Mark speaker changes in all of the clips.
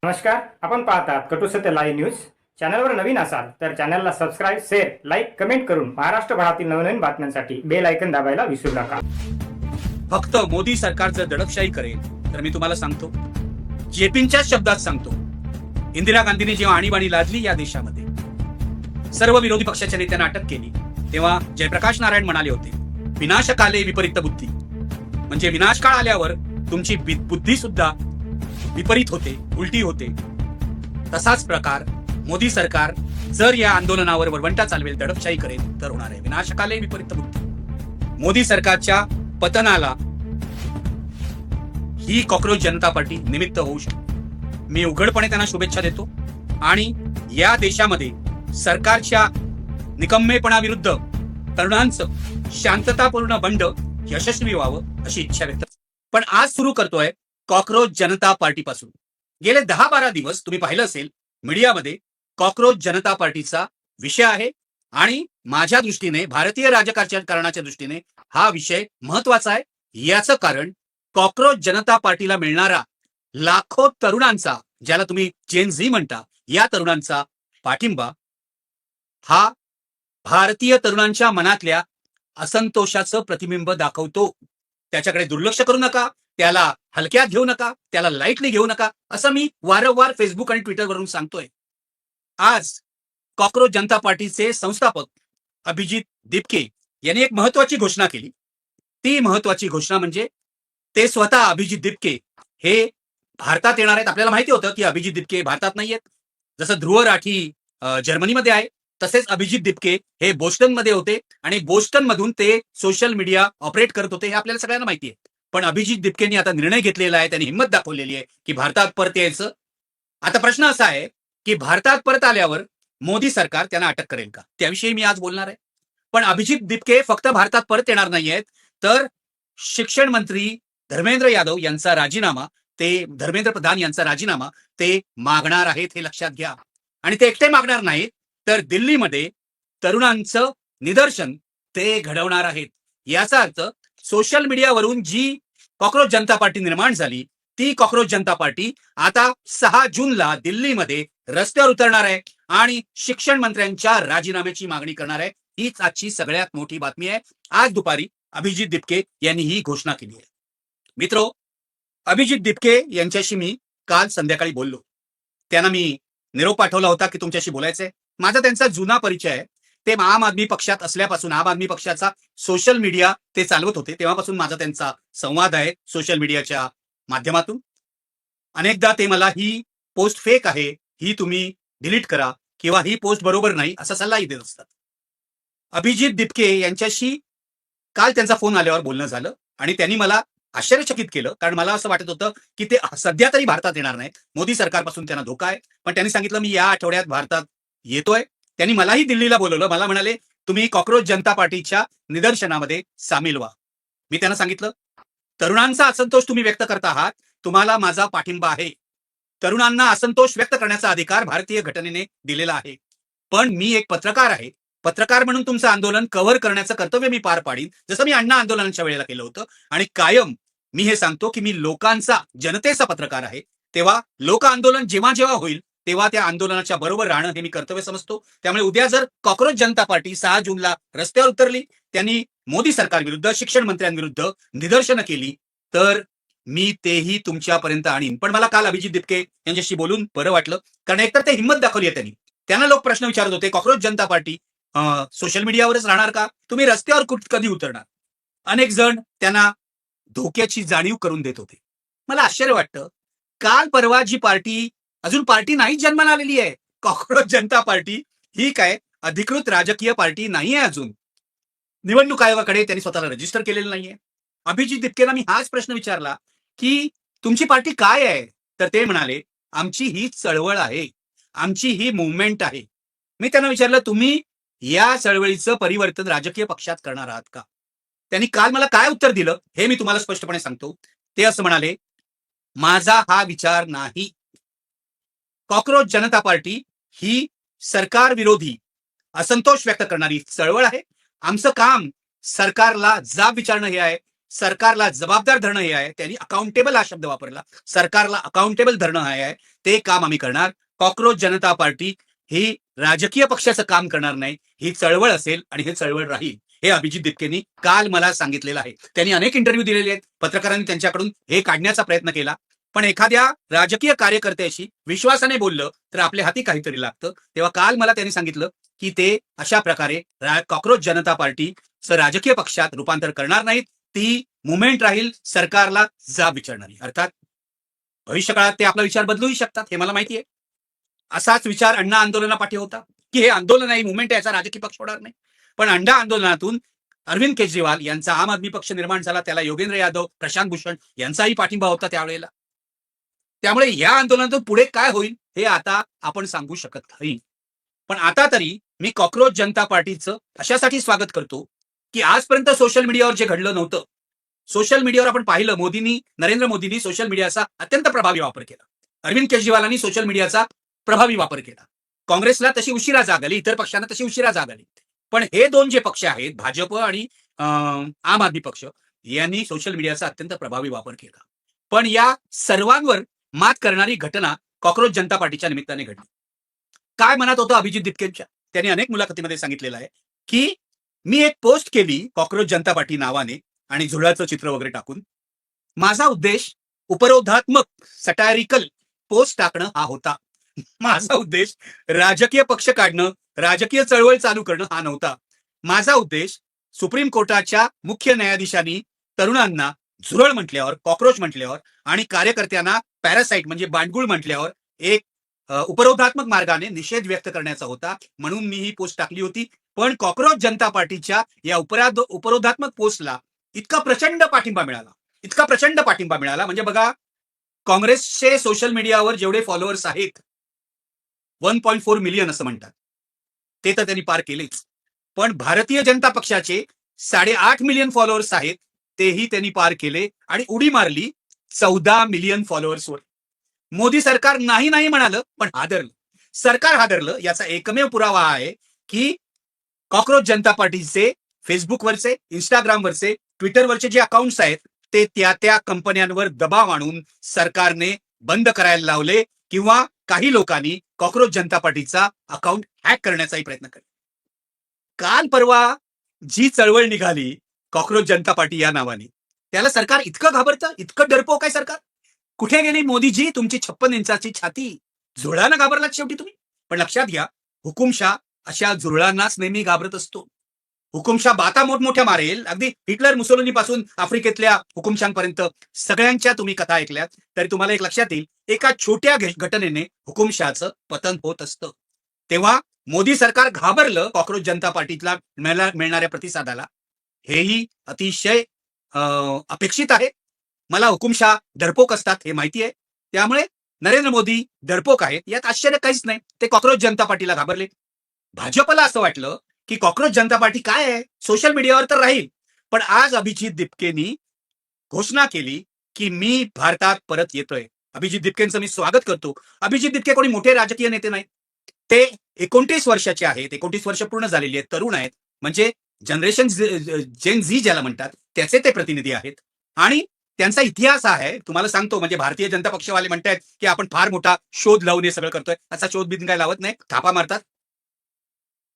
Speaker 1: नमस्कार, आपण पाहतात कटू सत्य लाईव्ह न्यूज. चॅनलवर नवीन असाल तर चॅनलला सबस्क्राईब, शेअर, लाईक, कमेंट करून महाराष्ट्रभरातील नवनवीन बातम्यांसाठी बेल आयकन दाबायला विसरू नका.
Speaker 2: फक्त मोदी सरकार जर दडपशाही करेल तर मी तुम्हाला सांगतो, जेपींच्या शब्दात सांगतो, इंदिरा गांधींनी जेव्हा आणीबाणी लादली या देशामध्ये, सर्व विरोधी पक्षाच्या नेत्यांना अटक केली, तेव्हा जयप्रकाश नारायण म्हणाले होते, विनाशकाले विपरीत बुद्धी. म्हणजे विनाशकाळ आल्यावर तुमची बुद्धी सुद्धा विपरीत होते, उलटी होते. तसाच प्रकार मोदी सरकार जर या आंदोलनावर वरवंटा चालवेल, दडपशाही करेल तर होणार आहे. विनाशकाले विपरीत बुद्धी. मोदी सरकारच्या पतनाला ही कॉक्रोच जनता पार्टी निमित्त होऊ शकते. मी उघडपणे त्यांना शुभेच्छा देतो आणि या देशामध्ये सरकारच्या निकम्मेपणाविरुद्ध तरुणांचं शांततापूर्ण बंड यशस्वी व्हावं अशी इच्छा व्यक्त. पण आज सुरू करतोय कॉक्रोच जनता पार्टीपासून. गेले 10-12 दिवस तुम्ही पाहिलं असेल मीडियामध्ये कॉक्रोच जनता पार्टीचा विषय आहे आणि माझ्या दृष्टीने, भारतीय राजकारणाच्या दृष्टीने हा विषय महत्वाचा आहे. याचं कारण कॉक्रोच जनता पार्टीला मिळणारा लाखो तरुणांचा, ज्याला तुम्ही जेन झी म्हणता, या तरुणांचा पाठिंबा हा भारतीय तरुणांच्या मनातल्या असंतोषाचं प्रतिबिंब दाखवतो. त्याच्याकडे दुर्लक्ष करू नका, त्याला हलक्यात घेऊ नका, त्याला लाईटली घेऊ नका, असं मी वारंवार फेसबुक आणि ट्विटरवरून सांगतोय. आज कॉक्रोच जनता पार्टीचे संस्थापक अभिजित दिपके यांनी एक महत्वाची घोषणा केली. ती महत्वाची घोषणा म्हणजे ते स्वतः अभिजित दिपके हे भारतात येणार आहेत. आपल्याला माहिती होतं की अभिजित दिपके भारतात नाहीयेत. जसं ध्रुव राठी जर्मनीमध्ये आहे, तसेच अभिजित दिपके हे बोस्टनमध्ये होते आणि बोस्टन मधून ते सोशल मीडिया ऑपरेट करत होते, हे आपल्याला सगळ्यांना माहिती आहे. पण अभिजित दिपकेंनी आता निर्णय घेतलेला आहे, त्यांनी हिंमत दाखवलेली आहे की भारतात परत यायचं. आता प्रश्न असा आहे की भारतात परत आल्यावर मोदी सरकार त्यांना अटक करेल का, त्याविषयी मी आज बोलणार आहे. पण अभिजित दिपके फक्त भारतात परत येणार नाहीयेत, तर शिक्षण मंत्री धर्मेंद्र यादव यांचा राजीनामा, ते धर्मेंद्र प्रधान यांचा राजीनामा ते मागणार आहेत, हे लक्षात घ्या. आणि ते एकटे मागणार नाहीत, तर दिल्लीमध्ये तरुणांचं निदर्शन ते घडवणार आहेत. याचा अर्थ सोशल मीडियावरून जी कॉक्रोच जनता पार्टी निर्माण झाली, ती कॉक्रोच जनता पार्टी आता 6 जूनला दिल्लीमध्ये रस्त्यावर उतरणार आहे आणि शिक्षण मंत्र्यांच्या राजीनाम्याची मागणी करणार आहे. हीच आजची सगळ्यात मोठी बातमी आहे. आज दुपारी अभिजित दिपके यांनी ही घोषणा केली आहे. मित्रो, अभिजित दिपके यांच्याशी मी काल संध्याकाळी बोललो. त्यांना मी निरोप पाठवला होता की तुमच्याशी बोलायचंय. माझा त्यांचा जुना परिचय आहे. ते आम आदमी पक्षात असल्यापासून, आम आदमी पक्षाचा सोशल मीडिया ते चालवत होते, तेव्हापासून माझा त्यांचा संवाद आहे सोशल मीडियाच्या माध्यमातून. अनेकदा ते मला ही पोस्ट फेक आहे, ही तुम्ही डिलीट करा, किंवा ही पोस्ट बरोबर नाही, असा सल्लाही देत असतात. अभिजित दिपके यांच्याशी काल त्यांचा फोन आल्यावर बोलणं झालं आणि त्यांनी मला आश्चर्यचकित केलं, कारण मला असं वाटत होतं की ते सध्या तरी भारतात येणार नाहीत, मोदी सरकारपासून त्यांना धोका आहे. पण त्यांनी सांगितलं मी या आठवड्यात भारतात येतोय. त्यांनी मलाही दिल्लीला बोलवलं. मला म्हणाले तुम्ही कॉक्रोच जनता पार्टीच्या निदर्शनामध्ये सामील व्हा. मी त्यांना सांगितलं तरुणांचा असंतोष तुम्ही व्यक्त करता आहात, तुम्हाला माझा पाठिंबा आहे. तरुणांना असंतोष व्यक्त करण्याचा अधिकार भारतीय घटनेने दिलेला आहे. पण मी एक पत्रकार आहे. पत्रकार म्हणून तुमचं आंदोलन कव्हर करण्याचं कर्तव्य मी पार पाडीन, जसं मी अण्णा आंदोलनाच्या वेळेला केलं होतं. आणि कायम मी हे सांगतो की मी लोकांचा, जनतेचा पत्रकार आहे. तेव्हा लोक आंदोलन जेव्हा जेव्हा होईल तेव्हा त्या आंदोलनाच्या बरोबर राहणं हे मी कर्तव्य समजतो. त्यामुळे उद्या जर कॉक्रोच जनता पार्टी 6 जूनला रस्त्यावर उतरली, त्यांनी मोदी सरकार विरुद्ध, शिक्षण मंत्र्यांविरुद्ध निदर्शनं केली, तर मी तेही तुमच्यापर्यंत आणीन. पण मला काल अभिजित दिपके यांच्याशी बोलून बरं वाटलं, कारण एकतर ते हिंमत दाखवली आहे त्यांनी. त्यांना लोक प्रश्न विचारत होते कॉक्रोच जनता पार्टी सोशल मीडियावरच राहणार का, तुम्ही रस्त्यावर कधी उतरणार. अनेक जण त्यांना धोक्याची जाणीव करून देत होते. मला आश्चर्य वाटतं, काल परवा जी पार्टी, अजून पार्टी नाही जन्माला आलेली आहे, कॉक्रोच जनता पार्टी ही काय अधिकृत राजकीय पार्टी नाहीये. अजून निवडणूक आयोगाकडे त्यांनी स्वतःला रजिस्टर केलेलं नाहीये. अभिजित दिपकेला मी हाच प्रश्न विचारला की तुमची पार्टी काय आहे, तर ते म्हणाले आमची ही चळवळ आहे, आमची ही मुवमेंट आहे. मी त्यांना विचारलं तुम्ही या चळवळीचं परिवर्तन राजकीय पक्षात करणार आहात का. त्यांनी काल मला काय उत्तर दिलं हे मी तुम्हाला स्पष्टपणे सांगतो. ते असं म्हणाले माझा हा विचार नाही. कॉक्रोच जनता पार्टी ही सरकार विरोधी असंतोष व्यक्त करणारी चळवळ आहे. आमचं काम सरकारला जाब विचारणं हे आहे. सरकारला जबाबदार धरणं हे आहे. त्यांनी अकाउंटेबल हा शब्द वापरला. सरकारला अकाउंटेबल धरणं हे आहे. ते काम आम्ही करणार. कॉकरोच जनता पार्टी ही राजकीय पक्षाचं काम करणार नाही. ही चळवळ असेल आणि हे चळवळ राहील. हे अभिजित दिपकेंनी काल मला सांगितलेलं आहे. त्यांनी अनेक इंटरव्ह्यू दिलेले आहेत. पत्रकारांनी त्यांच्याकडून हे काढण्याचा प्रयत्न केला. पण एखाद्या राजकीय कार्यकर्त्याशी विश्वासाने बोललं तर आपल्या हाती काहीतरी लागतं. तेव्हा काल मला त्यांनी सांगितलं की ते अशा प्रकारे कॉकरोच जनता पार्टीचं राजकीय पक्षात रूपांतर करणार नाहीत. ती मुवमेंट राहील, सरकारला जाब विचारणारी. अर्थात भविष्यकाळात ते आपला विचार बदलूही शकतात, हे मला माहिती आहे. असाच विचार अण्णा आंदोलनापाठी होता की हे आंदोलन आहे, मुवमेंट आहे, याचा राजकीय पक्ष होणार नाही. पण अण्णा आंदोलनातून अरविंद केजरीवाल यांचा आम आदमी पक्ष निर्माण झाला. त्याला योगेंद्र यादव, प्रशांत भूषण यांचाही पाठिंबा होता त्यावेळेला. त्यामुळे या आंदोलनातून पुढे काय होईल हे आता आपण सांगू शकत नाही. पण आता तरी मी कॉकरोच जनता पार्टीचं अशासाठी स्वागत करतो की आजपर्यंत सोशल मीडियावर जे घडलं नव्हतं. सोशल मीडियावर आपण पाहिलं, नरेंद्र मोदींनी सोशल मीडियाचा अत्यंत प्रभावी वापर केला. अरविंद केजरीवालांनी सोशल मीडियाचा प्रभावी वापर केला. काँग्रेसला तशी उशिरा जाग आली, इतर पक्षांना तशी उशिरा जाग आली. पण हे दोन जे पक्ष आहेत, भाजप आणि आम आदमी पक्ष, यांनी सोशल मीडियाचा अत्यंत प्रभावी वापर केला. पण या सर्वांवर मात करणारी घटना कॉकरोच जनता पार्टीच्या निमित्ताने घडली. काय मनात होतं अभिजित दिपकेंच्या? त्यांनी अनेक मुलाखतीमध्ये सांगितलेलं आहे की मी एक पोस्ट केली कॉकरोच जनता पार्टी नावाने आणि झुरळाचं चित्र वगैरे टाकून. माझा उद्देश उपरोधात्मक सटायरिकल पोस्ट टाकणं हा होता. माझा उद्देश राजकीय पक्ष काढणं, राजकीय चळवळ चालू करणं हा नव्हता. माझा उद्देश सुप्रीम कोर्टाच्या मुख्य न्यायाधीशांनी तरुणांना झुरळ म्हटल्यावर, कॉकरोच म्हटल्यावर आणि कार्यकर्त्यांना पॅरासाइट म्हणजे बांडगुळ म्हटल्यावर एक उपरोधात्मक मार्गाने निषेध व्यक्त करण्याचा होता. म्हणून मी ही पोस्ट टाकली होती. पण कॉकरोच जनता पार्टीच्या या उपरोधात्मक पोस्टला इतका प्रचंड पाठिंबा मिळाला म्हणजे बघा, काँग्रेसचे सोशल मीडियावर जेवढे फॉलोअर्स आहेत 1.4 मिलियन असं म्हणतात, ते तर त्यांनी पार केलेच. पण भारतीय जनता पक्षाचे 8.5 मिलियन फॉलोअर्स आहेत, तेही त्यांनी पार केले आणि उडी मारली 14 मिलियन फॉलोअर्सवर. मोदी सरकार नाही नाही म्हणालं, पण हादरलं. सरकार हादरलं याचा एकमेव पुरावा आहे की कॉकरोच जनता पार्टीचे फेसबुकवरचे, इंस्टाग्रामवरचे, ट्विटरवरचे जे अकाउंट्स आहेत ते त्या कंपन्यांवर दबाव आणून सरकारने बंद करायला लावले किंवा काही लोकांनी कॉकरोच जनता पार्टीचा अकाउंट हॅक करण्याचाही प्रयत्न केला. काल परवा जी चळवळ निघाली कॉकरोच जनता पार्टी या नावाने, त्याला सरकार इतकं घाबरतं, इतकं डरपोक आहे सरकार. कुठे गेली मोदीजी तुमची 56 इंचाची छाती? झुरळांना घाबरलात शेवटी तुम्ही. पण लक्षात घ्या, हुकुमशाह अशा झुरळांनाच नेहमी घाबरत असतो. हुकुमशाह बाता मोठमोठ्या मारेल, अगदी हिटलर मुसोलिनी पासून आफ्रिकेतल्या हुकुमशांपर्यंत सगळ्यांच्या तुम्ही कथा ऐकल्यात तरी तुम्हाला एक लक्षात येईल, एका छोट्या घटनेने हुकुमशाहचं पतन होत असतं. तेव्हा मोदी सरकार घाबरलं कॉकरोच जनता पार्टीला मिळणाऱ्या प्रतिसादाला. हेही अतिशय अपेक्षित आहे. मला हुकुमशाह डरपोक असतात हे माहिती आहे. त्यामुळे नरेंद्र मोदी डरपोक आहेत यात आश्चर्य काहीच नाही. ते कॉकरोच जनता पार्टीला घाबरले. भाजपला असं वाटलं की कॉकरोच जनता पार्टी काय आहे, सोशल मीडियावर तर राहील. पण आज अभिजित दिपकेंनी घोषणा केली की मी भारतात परत येतोय. अभिजित दिपकेंचं मी स्वागत करतो. अभिजित दिपके कोणी मोठे राजकीय नेते नाहीत. ते 29 वर्षाचे आहेत, 29 वर्ष पूर्ण झालेली आहेत, तरुण आहेत. म्हणजे जनरेशन जेन झी ज्याला म्हणतात त्याचे ते प्रतिनिधी आहेत. आणि त्यांचा इतिहास आहे तुम्हाला सांगतो. म्हणजे भारतीय जनता पक्षवाले म्हणतात की आपण फार मोठा शोध लावून हे सगळं करतोय. असा शोध बिन काय लावत नाही, थापा मारतात.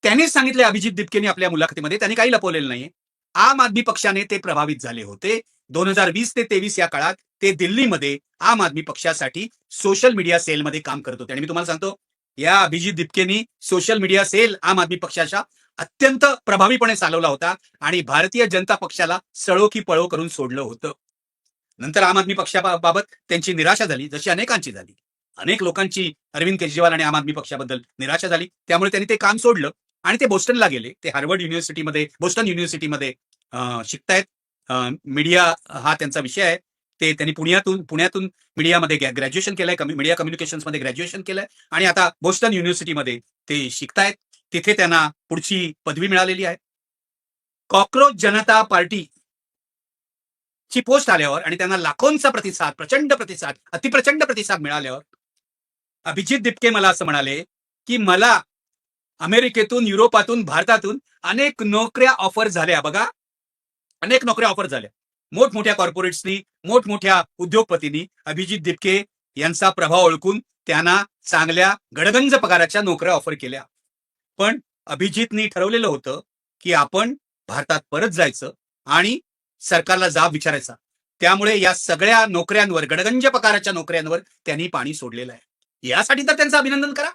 Speaker 2: त्यांनीच सांगितले अभिजित दिपकेंनी आपल्या मुलाखतीमध्ये, त्यांनी काही लपवलेलं नाहीये. आम आदमी पक्षाने ते प्रभावित झाले होते. 2020 ते 23 या काळात ते दिल्लीमध्ये आम आदमी पक्षासाठी सोशल मीडिया सेलमध्ये काम करत होते. आणि मी तुम्हाला सांगतो, या अभिजित दिपकेंनी सोशल मीडिया सेल आम आदमी पक्षाच्या अत्यंत प्रभावीपणे चालवला होता आणि भारतीय जनता पक्षाला सळो की पळो करून सोडलं होतं. नंतर आम आदमी पक्षाबाबत त्यांची निराशा झाली, जशी अनेकांची झाली. अनेक लोकांची अरविंद केजरीवाल आणि आम आदमी पक्षाबद्दल निराशा झाली. त्यामुळे त्यांनी ते काम सोडलं आणि ते बोस्टनला गेले. ते बोस्टन युनिव्हर्सिटीमध्ये शिकतायत. मीडिया हा त्यांचा विषय आहे. त्यांनी पुण्यातून मीडियामध्ये ग्रॅज्युएशन केलंय, मीडिया कम्युनिकेशन्समध्ये ग्रॅज्युएशन केलंय आणि आता बोस्टन युनिव्हर्सिटीमध्ये ते शिकतायत. तिथे त्यांना पुढची पदवी मिळालेली आहे. कॉकरोच जनता पार्टी ची पोस्ट आल्यावर आणि त्यांना लाखोंचा प्रतिसाद, अतिप्रचंड प्रतिसाद मिळाल्यावर अभिजित दिपके मला असं म्हणाले की मला अमेरिकेतून, युरोपातून, भारतातून अनेक नोकऱ्या ऑफर झाल्या. बघा, अनेक नोकऱ्या ऑफर झाल्या. मोठमोठ्या कॉर्पोरेट्सनी, मोठमोठ्या उद्योगपतींनी अभिजित दिपके यांचा प्रभाव ओळखून त्यांना चांगल्या गडगंज पगाराच्या नोकऱ्या ऑफर केल्या. पण अभिजितनी ठरवलेलं होतं की आपण भारतात परत जायचं आणि सरकारला जाब विचारायचा. त्यामुळे या सगळ्या नोकऱ्यांवर, गडगंज पगाराच्या नोकऱ्यांवर त्यांनी पाणी सोडलेलं आहे. यासाठी तर त्यांचं अभिनंदन करा.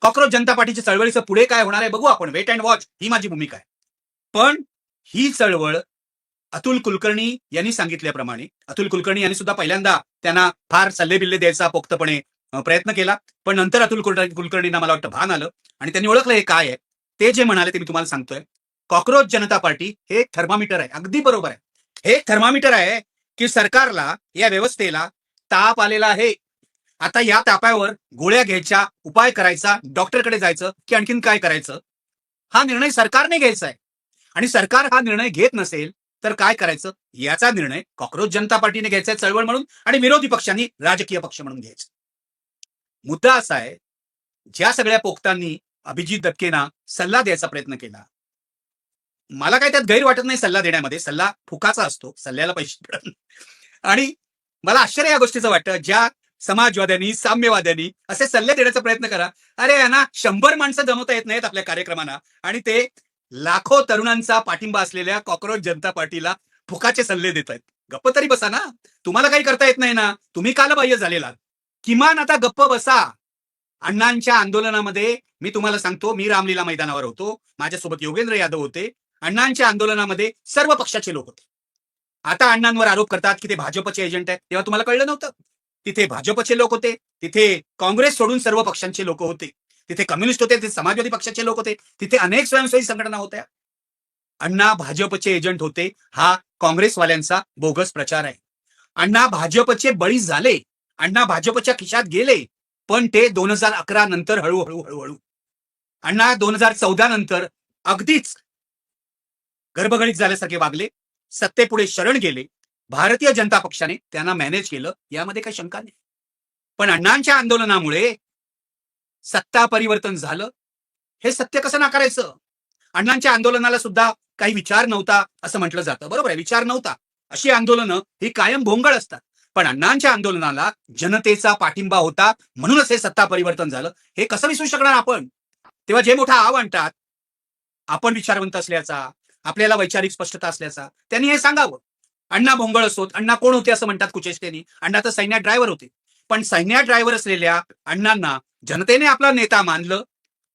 Speaker 2: कॉक्रोच जनता पार्टीच्या चळवळीचं पुढे काय होणार आहे बघू आपण. वेट अँड वॉच, ही माझी भूमिका आहे. पण ही चळवळ अतुल कुलकर्णी यांनी सांगितल्याप्रमाणे, अतुल कुलकर्णी यांनी सुद्धा पहिल्यांदा त्यांना फार सल्लेबिल्ले द्यायचा पोक्तपणे प्रयत्न केला. पण नंतर अतुल कुलकर्णींना मला वाटतं भान आलं आणि त्यांनी ओळखलं हे काय आहे. ते जे म्हणाले ते मी तुम्हाला सांगतोय. कॉक्रोच जनता पार्टी हे एक थर्मामीटर आहे. अगदी बरोबर आहे. हे एक थर्मामीटर आहे की सरकारला, या व्यवस्थेला ताप आलेला आहे. आता या तापावर गोळ्या घ्यायच्या, उपाय करायचा, डॉक्टरकडे जायचं की आणखीन काय करायचं, हा निर्णय सरकारने घ्यायचा आहे. आणि सरकार हा निर्णय घेत नसेल तर काय करायचं, याचा निर्णय कॉक्रोच जनता पार्टीने घ्यायचा आहे चळवळ म्हणून, आणि विरोधी पक्षांनी राजकीय पक्ष म्हणून घ्यायचं. मुद्दा असा आहे, ज्या सगळ्या पोक्तांनी अभिजित दत्केंना सल्ला द्यायचा प्रयत्न केला, मला काय त्यात गैर वाटत नाही. सल्ला देण्यामध्ये सल्ला फुकाचा असतो, सल्ल्याला पैसे मिळत नाही. आणि मला आश्चर्य या गोष्टीचं वाटतं, ज्या समाजवाद्यांनी, साम्यवाद्यांनी असे सल्ले देण्याचा प्रयत्न करा. अरे यांना 100 माणसं जमवता येत नाहीत आपल्या कार्यक्रमांना, आणि ते लाखो तरुणांचा पाठिंबा असलेल्या कॉक्रोच जनता पार्टीला फुकाचे सल्ले देत आहेत. गप्प तरी बसा ना. तुम्हाला काही करता येत नाही ना, तुम्ही कालबाह्य झालेला. किमान आता गप्प बसा. अण्णांच्या आंदोलनामध्ये मी तुम्हाला सांगतो, मी रामलीला मैदानावर होतो, माझ्यासोबत योगेंद्र यादव होते. अण्णांच्या आंदोलनामध्ये सर्व पक्षाचे लोक होते. आता अण्णांवर आरोप करतात की ते भाजपचे एजंट आहेत. तेव्हा तुम्हाला कळलं नव्हतं. तिथे भाजपचे लोक होते, तिथे काँग्रेस सोडून सर्व पक्षांचे लोक होते, तिथे कम्युनिस्ट होते, तिथे समाजवादी पक्षाचे लोक होते, तिथे अनेक स्वयंसेवी संघटना होत्या. अण्णा भाजपचे एजंट होते, हा काँग्रेसवाल्यांचा बोगस प्रचार आहे. अण्णा भाजपचे बळी झाले, अण्णा भाजपच्या खिशात गेले, पण ते 2011 नंतर हळूहळू अण्णा 2014 नंतर अगदीच गर्भगणित झाल्यासारखे वागले, सत्तेपुढे शरण गेले. भारतीय जनता पक्षाने त्यांना मॅनेज केलं, यामध्ये काही शंका नाही. पण अण्णांच्या आंदोलनामुळे सत्ता परिवर्तन झालं, हे सत्य कसं नाकारायचं? अण्णांच्या आंदोलनाला सुद्धा काही विचार नव्हता असं म्हटलं जातं. बरोबर आहे, विचार नव्हता. अशी आंदोलनं ही कायम भोंगळ असतात. पण अण्णांच्या आंदोलनाला जनतेचा पाठिंबा होता, म्हणूनच हे सत्ता परिवर्तन झालं. हे कसं विसरू शकणार आपण? तेव्हा जे मोठा आव आणतात, आपण विचारवंत असल्याचा, आपल्याला वैचारिक स्पष्टता असल्याचा, त्यांनी हे सांगावं. अण्णा भोंगळ असोत. अण्णा कोण होते असं म्हणतात कुचेष्टेनी? अण्णा तर सैन्यात ड्रायव्हर होते. पण सैन्यात ड्रायव्हर असलेल्या अण्णांना जनतेने आपला नेता मानलं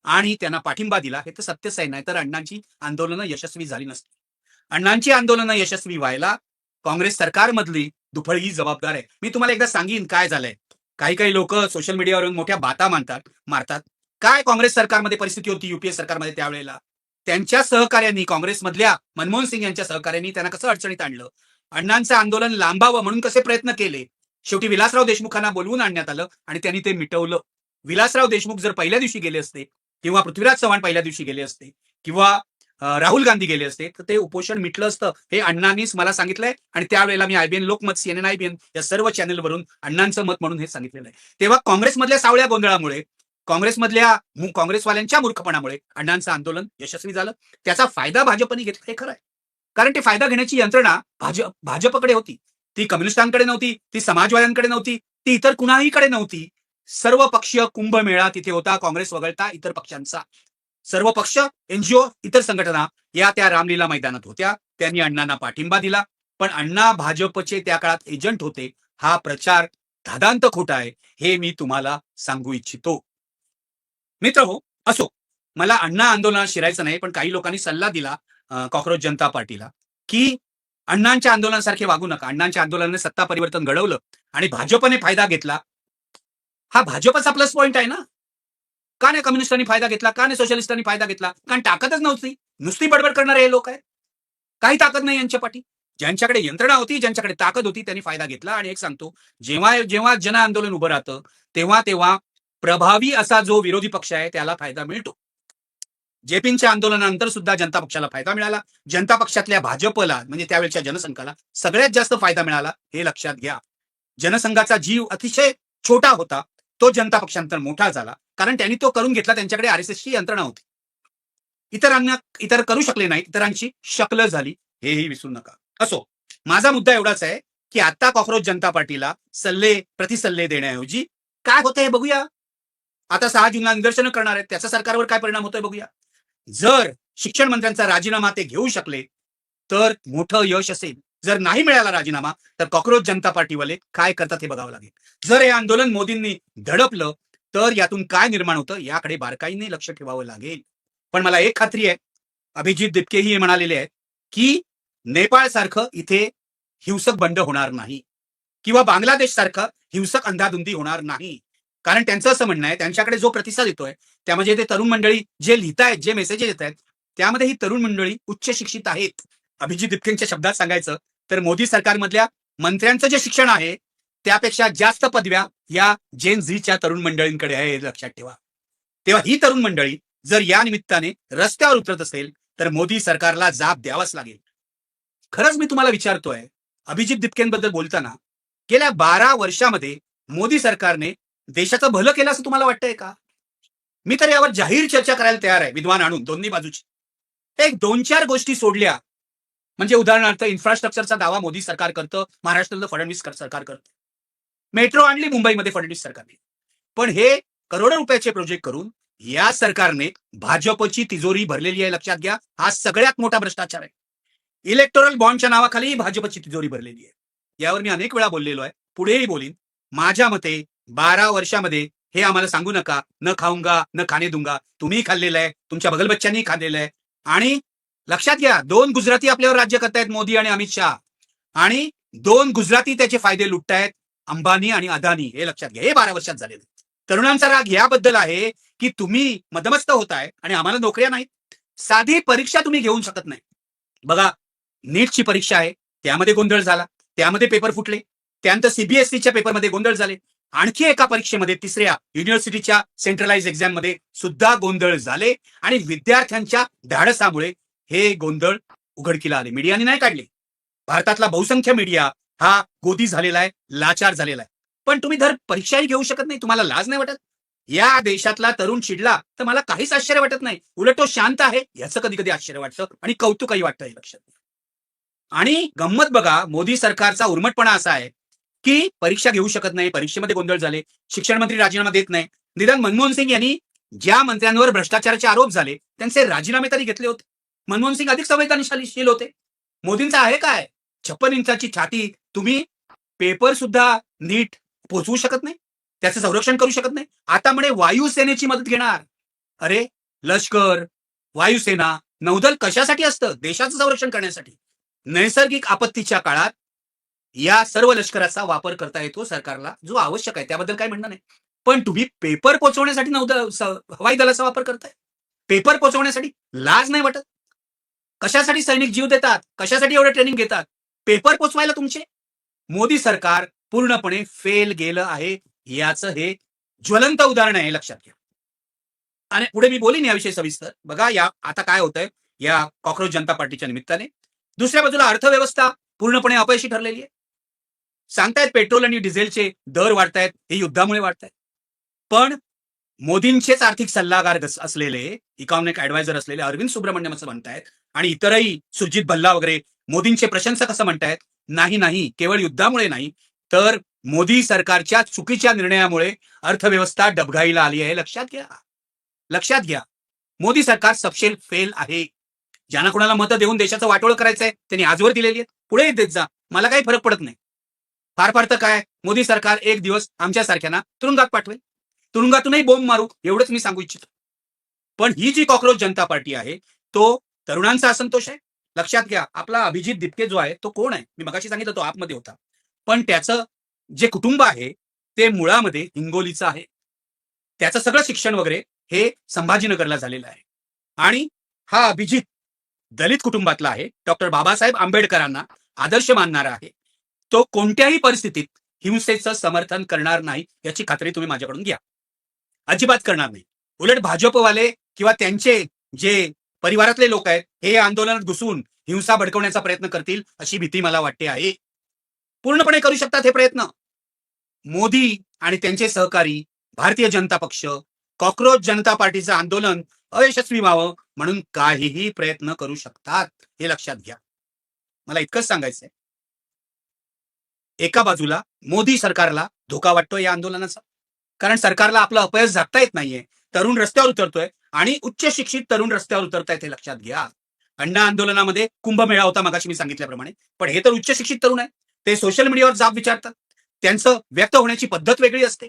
Speaker 2: आणि त्यांना पाठिंबा दिला, हे तर सत्यच आहे. नाही तर अण्णांची आंदोलनं यशस्वी झाली नसती. अण्णांची आंदोलनं यशस्वी व्हायला काँग्रेस सरकारमधली दुफळ ही जबाबदार आहे. मी तुम्हाला एकदा सांगीन काय झालंय. काही लोक सोशल मीडियावरून मोठ्या बाता मारतात. काय काँग्रेस सरकारमध्ये परिस्थिती होती युपीए सरकारमध्ये त्यावेळेला? त्यांच्या सहकार्यांनी, काँग्रेसमधल्या मनमोहन सिंग यांच्या सहकार्यांनी त्यांना कसं अडचणीत आणलं, अण्णांचं आंदोलन लांबावं म्हणून कसे प्रयत्न केले. शेवटी विलासराव देशमुखांना बोलवून आणण्यात आलं आणि त्यांनी ते मिटवलं. विलासराव देशमुख जर पहिल्या दिवशी गेले असते, किंवा पृथ्वीराज चव्हाण पहिल्या दिवशी गेले असते, किंवा राहुल गांधी गेले असते, तर ते उपोषण मिटलं असतं. हे अण्णांनीच मला सांगितलंय. आणि त्यावेळेला मी आयबीएन लोकमत, CNN आयबीएन या सर्व चॅनलवरून अण्णांचं मत म्हणून हे सांगितलेलं आहे. तेव्हा काँग्रेसमधल्या सावळ्या गोंधळामुळे, काँग्रेसवाल्यांच्या मूर्खपणामुळे अण्णांचं आंदोलन यशस्वी झालं. त्याचा फायदा भाजपने घेतला, हे खरं आहे. कारण ते फायदा घेण्याची यंत्रणा भाजपकडे होती. ती कम्युनिस्टांकडे नव्हती, ती समाजवाद्यांकडे नव्हती, ती इतर कुणाहीकडे नव्हती. सर्व पक्षीय कुंभमेळा तिथे होता, काँग्रेस वगळता इतर पक्षांचा. सर्व पक्ष, एनजीओ, इतर संघटना या त्या रामलीला मैदानात होत्या. त्यांनी अण्णांना पाठिंबा दिला. पण अण्णा भाजपचे त्या काळात एजंट होते. हा प्रचार धादांत खोटा आहे, हे मी तुम्हाला सांगू इच्छितो. मित्रहो, असो, मला अण्णा आंदोलनात शिरायचं नाही, पण काही लोकांनी सल्ला दिला कॉक्रोच जनता पार्टीला की अण्णांच्या आंदोलनासारखे वागू नका. अण्णांच्या आंदोलनाने सत्ता परिवर्तन घडवलं आणि भाजपने फायदा घेतला. हा भाजपचा प्लस पॉइंट आहे ना. का नाही कम्युनिस्टांनी फायदा घेतला? का नाही सोशलिस्टांनी फायदा घेतला? कारण ताकदच नव्हती. नुसती बडबड करणारे हे लोक आहेत. काही ताकद नाही यांच्या पाठी. ज्यांच्याकडे यंत्रणा होती, ज्यांच्याकडे ताकद होती, त्यांनी फायदा घेतला. आणि एक सांगतो, जेव्हा जेव्हा जन आंदोलन उभं राहतं, तेव्हा तेव्हा प्रभावी असा जो विरोधी पक्ष आहे त्याला फायदा मिळतो. जेपींच्या आंदोलनानंतर सुद्धा जनता पक्षाला फायदा मिळाला. जनता पक्षातल्या भाजपला, म्हणजे त्यावेळच्या जनसंघाला सगळ्यात जास्त फायदा मिळाला, हे लक्षात घ्या. जनसंघाचा जीव अतिशय छोटा होता, तो जनता पक्षांतर मोठा झाला. कारण त्यांनी तो करून घेतला, त्यांच्याकडे आरएसएसची यंत्रणा होती. इतर करू शकले नाही, इतरांची शकल झाली, हेही विसरू नका. असो, माझा मुद्दा एवढाच आहे की आता कॉक्रोच जनता पार्टीला प्रतिसल्ले देण्याऐवजी काय होतं हे बघूया. आता 6 जूनला निदर्शनं करणार आहेत, त्याचा सरकारवर काय परिणाम होतोय बघूया. जर शिक्षण मंत्र्यांचा राजीनामा ते घेऊ शकले तर मोठं यश असेल. जर नाही मिळाला राजीनामा तर कॉक्रोच जनता पार्टीवाले काय करतात हे बघावं लागेल. जर हे आंदोलन मोदींनी धडपलं तर यातून काय निर्माण होतं याकडे बारकाईने लक्ष ठेवावं लागेल. पण मला एक खात्री आहे, अभिजित दिपकेही हे म्हणालेले आहेत की नेपाळ सारखं इथे हिंसक बंड होणार नाही किंवा बांगलादेश सारखं हिंसक अंधाधुंदी होणार नाही. कारण त्यांचं असं म्हणणं आहे, त्यांच्याकडे जो प्रतिसाद येतोय त्यामध्ये ते तरुण मंडळी जे लिहितायत, जे मेसेजेस येत आहेत, त्यामध्ये ही तरुण मंडळी उच्च शिक्षित आहेत. अभिजित दिपकेंच्या शब्दात सांगायचं तर मोदी सरकारमधल्या मंत्र्यांचं जे शिक्षण आहे त्यापेक्षा जास्त पदव्या या जेन झीच्या तरुण मंडळींकडे आहे, हे लक्षात ठेवा. तेव्हा ही तरुण मंडळी जर या निमित्ताने रस्त्यावर उतरत असेल तर मोदी सरकारला जाब द्यावाच लागेल. खरंच मी तुम्हाला विचारतोय, अभिजित दिपकेंबद्दल बोलताना गेल्या 12 वर्षामध्ये मोदी सरकारने देशाचं भलं केलं असं तुम्हाला वाटतंय का? मी तर यावर जाहीर चर्चा करायला तयार आहे, विद्वान आणून दोन्ही बाजूची. एक 2-4 गोष्टी सोडल्या म्हणजे उदाहरणार्थ इन्फ्रास्ट्रक्चरचा दावा मोदी सरकार करतं, महाराष्ट्रातलं फडणवीस सरकार करतं. मेट्रो आणली मुंबईमध्ये फडणवीस सरकारने. पण हे करोडो रुपयाचे प्रोजेक्ट करून या सरकारने भाजपची तिजोरी भरलेली आहे, लक्षात घ्या. हा सगळ्यात मोठा भ्रष्टाचार आहे. इलेक्टोरल बॉन्डच्या नावाखाली भाजपची तिजोरी भरलेली आहे. यावर मी अनेक वेळा बोललेलो आहे, पुढेही बोलीन. माझ्या मते 12 वर्षामध्ये हे आम्हाला सांगू नका, न खाऊंगा न खाणे दूंगा. तुम्ही खाल्लेलं आहे, तुमच्या बगल बच्च्यांनी खाल्लेलं आहे. आणि लक्षात घ्या, 2 गुजराती आपल्यावर राज्य करतायत, मोदी आणि अमित शहा. आणि 2 गुजराती त्याचे फायदे लुटतायत, अंबानी आणि अदानी. हे लक्षात घ्या. हे 12 वर्षात झालेलं. तरुणांचा राग याबद्दल आहे की तुम्ही मदमस्त होताय आणि आम्हाला नोकऱ्या नाहीत. साधी परीक्षा तुम्ही घेऊ शकत नाही. बघा, नीटची परीक्षा आहे, त्यामध्ये गोंधळ झाला, त्यामध्ये पेपर फुटले. त्यानंतर सीबीएसईच्या पेपरमध्ये गोंधळ झाले. आणखी एका परीक्षेमध्ये, तिसऱ्या युनिव्हर्सिटीच्या सेंट्रलाइज एक्झाम मध्ये सुद्धा गोंधळ झाले आणि विद्यार्थ्यांच्या धाडसामुळे हे गोंधळ उघडकीला आले. मीडियाने नाही काढले. भारतातला बहुसंख्य मीडिया हा गोदी झालेला आहे, लाचार झालेला आहे. पण तुम्ही धर परीक्षाही घेऊ शकत नाही, तुम्हाला लाज नाही वाटत? या देशातला तरुण चिडला तर मला काहीच आश्चर्य वाटत नाही. उलट तो शांत आहे याचं कधी कधी आश्चर्य वाटतं आणि कौतुकही वाटतं, हे लक्षात घ्या. आणि गंमत बघा, मोदी सरकारचा उर्मटपणा असा आहे की परीक्षा घेऊ शकत नाही, परीक्षेमध्ये गोंधळ झाले, शिक्षण मंत्री राजीनामा देत नाही. निदान मनमोहन सिंग यांनी ज्या मंत्र्यांवर भ्रष्टाचाराचे आरोप झाले त्यांचे राजीनामे तरी घेतले होते. मनमोहन सिंग अधिक संवेदनशील होते. मोदींचा आहे काय 56 इंचाची छाती? तुम्ही पेपर सुद्धा नीट पोहोचवू शकत नाही, त्याचं संरक्षण करू शकत नाही. आता म्हणे वायुसेनेची मदत घेणार. अरे, लष्कर, वायुसेना, नौदल कशासाठी असतं? देशाचं संरक्षण करण्यासाठी. नैसर्गिक आपत्तीच्या काळात या सर्व लष्कराचा वापर करता येतो सरकारला, जो आवश्यक आहे, त्याबद्दल काही म्हणणं नाही. पण तुम्ही पेपर पोहोचवण्यासाठी हवाई दलाचा वापर करताय. पेपर पोहोचवण्यासाठी लाज नाही वाटत? कशासाठी सैनिक जीव देतात? कशासाठी एवढं ट्रेनिंग घेतात? पेपर पोचवायला तुमचे. मोदी सरकार पूर्णपणे फेल गेलं आहे, याचं हे ज्वलंत उदाहरण आहे, लक्षात घ्या. आणि पुढे मी बोलीन याविषयी सविस्तर. बघा, या आता काय होतंय या कॉक्रोच जनता पार्टीच्या निमित्ताने. दुसऱ्या बाजूला अर्थव्यवस्था पूर्णपणे अपयशी ठरलेली आहे. सांगतायत पेट्रोल आणि डिझेलचे दर वाढतायत, हे युद्धामुळे वाढतायत. पण मोदींचेच आर्थिक सल्लागार असलेले, इकॉनॉमिक ऍडवायझर असलेले अरविंद सुब्रमण्यम असं म्हणतायत आणि इतरही सुरजित भल्ला वगैरे मोदींचे प्रशंसक असं म्हणतायत, नाही, केवळ युद्धामुळे नाही तर मोदी सरकारच्या चुकीच्या निर्णयामुळे अर्थव्यवस्था डबघाईला आली आहे. लक्षात घ्या. मोदी सरकार सपशेल फेल आहे. ज्यांना कोणाला मतं देऊन देशाचं वाटोळ करायचंय त्यांनी आजवर दिलेली आहेत, पुढे देत जा, मला काही फरक पडत नाही. फार तर काय, मोदी सरकार एक दिवस आमच्यासारख्यांना तुरुंगात पाठवेल. तुरुंगातूनही बोंब मारू, एवढंच मी सांगू इच्छितो. पण ही जी कॉक्रोच जनता पार्टी आहे तो तरुणांचा असंतोष आहे. लक्षात घ्या, आपला अभिजित दिपके जो आहे तो कोण आहे? मी मगाशी सांगितलं तो आपमध्ये होता. पण त्याचं जे कुटुंब आहे ते मुळामध्ये हिंगोलीचं आहे. त्याचं सगळं शिक्षण वगैरे हे संभाजीनगरला झालेलं आहे. आणि हा अभिजित दलित कुटुंबातला आहे, डॉक्टर बाबासाहेब आंबेडकरांना आदर्श मानणारा आहे. तो कोणत्याही परिस्थितीत हिंसेचं समर्थन करणार नाही, याची खात्री तुम्ही माझ्याकडून घ्या. अजिबात करणार नाही. उलट भाजपवाले किंवा त्यांचे जे परिवारातले लोक आहेत हे आंदोलनात घुसून हिंसा भडकवण्याचा प्रयत्न करतील अशी भीती मला वाटते आहे. पूर्णपणे करू शकतात हे प्रयत्न. मोदी आणि त्यांचे सहकारी भारतीय जनता पक्ष, कॉक्रोच जनता पार्टीचं आंदोलन अयशस्वी व्हावं म्हणून काहीही प्रयत्न करू शकतात, हे लक्षात घ्या. मला इतकंच सांगायचंय एका बाजूला मोदी सरकारला धोका वाटतोय या आंदोलनाचा, कारण सरकारला आपलं अपयश झाकता येत नाहीये. तरुण रस्त्यावर उतरतोय आणि उच्च शिक्षित तरुण रस्त्यावर उतरतायत हे लक्षात घ्या. अण्णा आंदोलनामध्ये कुंभमेळा होता मगाशी मी सांगितल्याप्रमाणे, पण हे तर उच्च शिक्षित तरुण आहे. ते सोशल मीडियावर जाब विचारतात. त्यांचं व्यक्त होण्याची पद्धत वेगळी असते.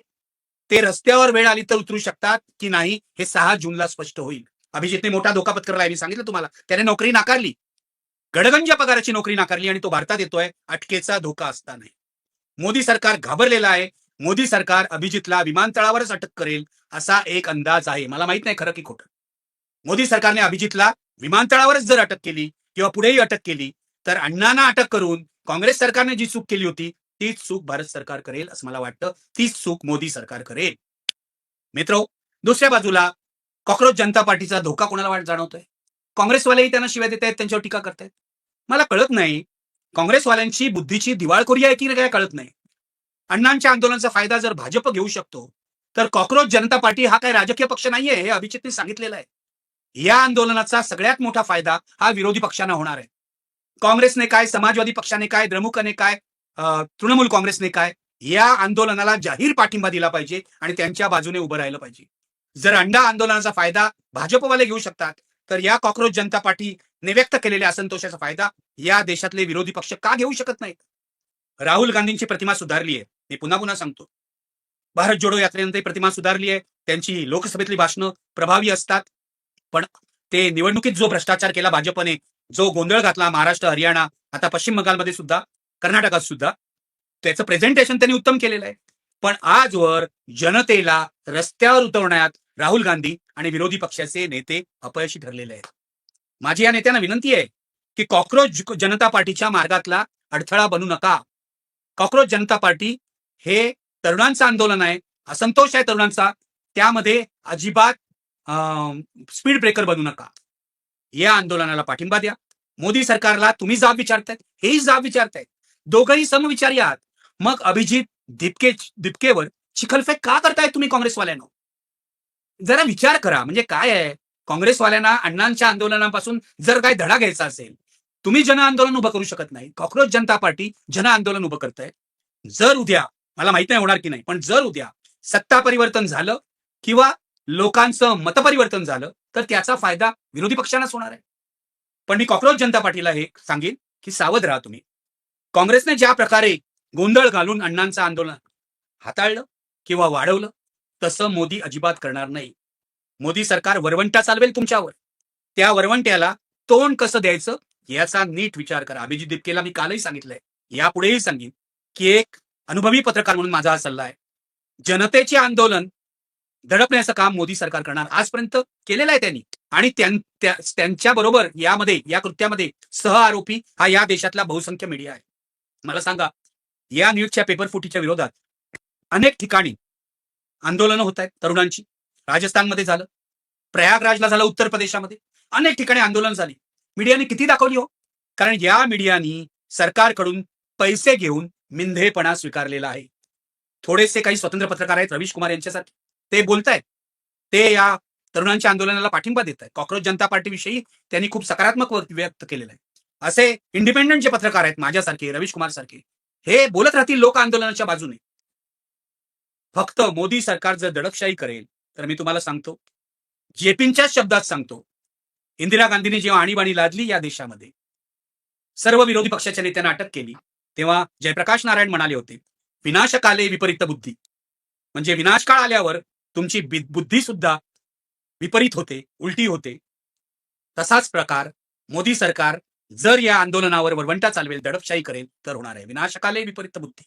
Speaker 2: ते रस्त्यावर वेळ आली तर उतरू शकतात की नाही हे 6 जूनला स्पष्ट होईल. अभिजितने मोठा धोका पत्करलाय, मी सांगितलं तुम्हाला. त्याने नोकरी नाकारली, गडगंज पगाराची नोकरी नाकारली आणि तो भारतात येतोय अटकेचा धोका असताना. मोदी सरकार घाबरलेलं आहे. मोदी सरकार अभिजितला विमानतळावरच अटक करेल असा एक अंदाज आहे. मला माहित नाही खरं की खोटं. मोदी सरकारने अभिजितला विमानतळावरच जर अटक केली किंवा पुढेही अटक केली तर अण्णांना अटक करून काँग्रेस सरकारने जी चूक केली होती तीच चूक भारत सरकार करेल असं मला वाटतं. तीच चूक मोदी सरकार करेल. मित्रो, दुसऱ्या बाजूला कॉक्रोच जनता पार्टीचा धोका कोणाला जाणवतोय? काँग्रेसवालेही त्यांना शिव्या देत आहेत, त्यांच्यावर टीका करतायत. मला कळत नाही काँग्रेसवाल्यांची बुद्धीची दिवाळखोरी आहे की काय कळत नाही. अण्णांच्या आंदोलनाचा फायदा जर भाजप घेऊ शकतो तर कॉक्रोच जनता पार्टी हा काही राजकीय पक्ष नाहीये, हे अभिजितने सांगितलेलं आहे. या आंदोलनाचा सगळ्यात मोठा फायदा हा विरोधी पक्षांना होणार आहे. काँग्रेसने काय, समाजवादी पक्षाने काय, द्रमुकने काय, तृणमूल काँग्रेसने काय, या आंदोलनाला जाहीर पाठिंबा दिला पाहिजे आणि त्यांच्या बाजूने उभं राहिलं पाहिजे. जर अण्णा आंदोलनाचा फायदा भाजपवाले घेऊ शकतात तर या कॉक्रोच जनता पार्टीने व्यक्त केलेल्या असंतोषाचा फायदा या देशातले विरोधी पक्ष का घेऊ शकत नाहीत? राहुल गांधींची प्रतिमा सुधारली आहे, मी पुन्हा पुन्हा सांगतो. भारत जोडो यात्रेनंतर प्रतिमा सुधारली आहे. त्यांची लोकसभेतली भाषणं प्रभावी असतात. पण ते निवडणुकीत जो भ्रष्टाचार केला भाजपने, जो गोंधळ घातला महाराष्ट्र, हरियाणा, आता पश्चिम बंगालमध्ये सुद्धा, कर्नाटकात सुद्धा, त्याचं प्रेझेंटेशन त्यांनी उत्तम केलेलं आहे. पण आजवर जनतेला रस्त्यावर उतरवण्यात राहुल गांधी आणि विरोधी पक्षाचे नेते अपयशी ठरलेले आहेत. माझी या नेत्यांना विनंती आहे की कॉक्रोच जनता पार्टीच्या मार्गातला अडथळा बनू नका. कॉक्रोच जनता पार्टी हे तरुणांचं आंदोलन आहे, असंतोष आहे तरुणांचा, त्यामध्ये अजिबात स्पीड ब्रेकर बनू नका. या आंदोलनाला पाठिंबा द्या. मोदी सरकारला तुम्ही जाब विचारतायत, हेही जाब विचारतायत. दोघंही समविचारी आहात. मग अभिजित दिपकेवर चिखलफेक का करतायत तुम्ही काँग्रेसवाल्यांना? जरा विचार करा. म्हणजे काय आहे, काँग्रेसवाल्यांना अण्णांच्या आंदोलनापासून जर काय धडा घ्यायचा असेल, तुम्ही जन आंदोलन उभं करू शकत नाही. कॉक्रोच जनता पार्टी जन आंदोलन उभं करताय. जर उद्या, मला माहित नाही होणार की नाही, पण जर उद्या सत्ता परिवर्तन झालं किंवा लोकांचं मतपरिवर्तन झालं तर त्याचा फायदा विरोधी पक्षांनाच होणार आहे. पण मी कॉक्रोच जनता पार्टीला हे सांगेन की सावध राहा तुम्ही. काँग्रेसने ज्या प्रकारे गोंधळ घालून अण्णांचं आंदोलन हाताळलं किंवा वाढवलं तसं मोदी अजिबात करणार नाही. मोदी सरकार वरवंटा चालवेल तुमच्यावर. त्या वरवंट्याला तोंड कसं द्यायचं याचा नीट विचार करा. अभिजित दिपकेला मी कालही सांगितलंय, यापुढेही सांगेन की एक अनुभवी पत्रकार म्हणून माझा हा सल्ला आहे. जनतेचे आंदोलन दडपण्याचं काम मोदी सरकार करणार, आजपर्यंत केलेलं आहे त्यांनी. आणि त्यांच्या बरोबर यामध्ये, या कृत्यामध्ये सह आरोपी हा या देशातला बहुसंख्य मीडिया आहे. मला सांगा, या न्यूजच्या पेपरफुटीच्या विरोधात अनेक ठिकाणी आंदोलनं होत आहेत तरुणांची. राजस्थानमध्ये झालं, प्रयागराजला झालं, उत्तर प्रदेशामध्ये अनेक ठिकाणी आंदोलन झाली. मीडियाने किती दाखवली हो? कारण या मीडियानी सरकारकडून पैसे घेऊन मिंधेपणा स्वीकारलेला आहे. थोडेसे काही स्वतंत्र पत्रकार आहेत रवीश कुमार यांच्यासारखे, ते बोलतायत, ते या तरुणांच्या आंदोलनाला पाठिंबा देत आहेत. कॉक्रोच जनता पार्टीविषयी त्यांनी खूप सकारात्मक व्यक्त केलेलं आहे. असे इंडिपेंडंट जे पत्रकार आहेत माझ्यासारखे, रवीश कुमार सारखे, हे बोलत राहतील लोक आंदोलनाच्या बाजूने. फक्त मोदी सरकार जर दडपशाही करेल तर मी तुम्हाला सांगतो, जेपींच्याच शब्दात सांगतो, इंदिरा गांधींनी जेव्हा आणीबाणी लादली या देशामध्ये, सर्व विरोधी पक्षाच्या नेत्यांना अटक केली, तेव्हा जयप्रकाश नारायण म्हणाले होते, विनाशकाले विपरीत बुद्धी. म्हणजे विनाशकाळ आल्यावर तुमची बुद्धी सुद्धा विपरीत होते, उलटी होते. तसाच प्रकार मोदी सरकार जर या आंदोलनावर वरवंटा चालवेल, दडपशाही करेल तर होणार आहे. विनाशकाले विपरीत बुद्धी.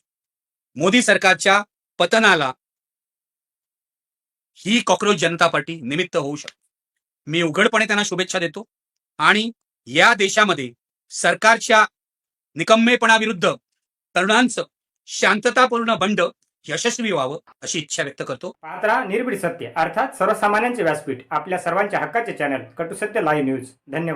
Speaker 2: मोदी सरकारच्या पतनाला ही कॉक्रोच जनता पार्टी निमित्त होऊ शकते. मी उघडपणे त्यांना शुभेच्छा देतो आणि या देशामध्ये सरकारच्या निकम्मेपणाविरुद्ध तरुणांचं शांततापूर्ण बंड यशस्वी व्हावं अशी इच्छा व्यक्त करतो.
Speaker 1: पाहत राहा निर्भीड सत्य, अर्थात सर्वसामान्यांचे व्यासपीठ, आपल्या सर्वांच्या हक्काचे चॅनल कटू सत्य लाईव्ह न्यूज. धन्यवाद.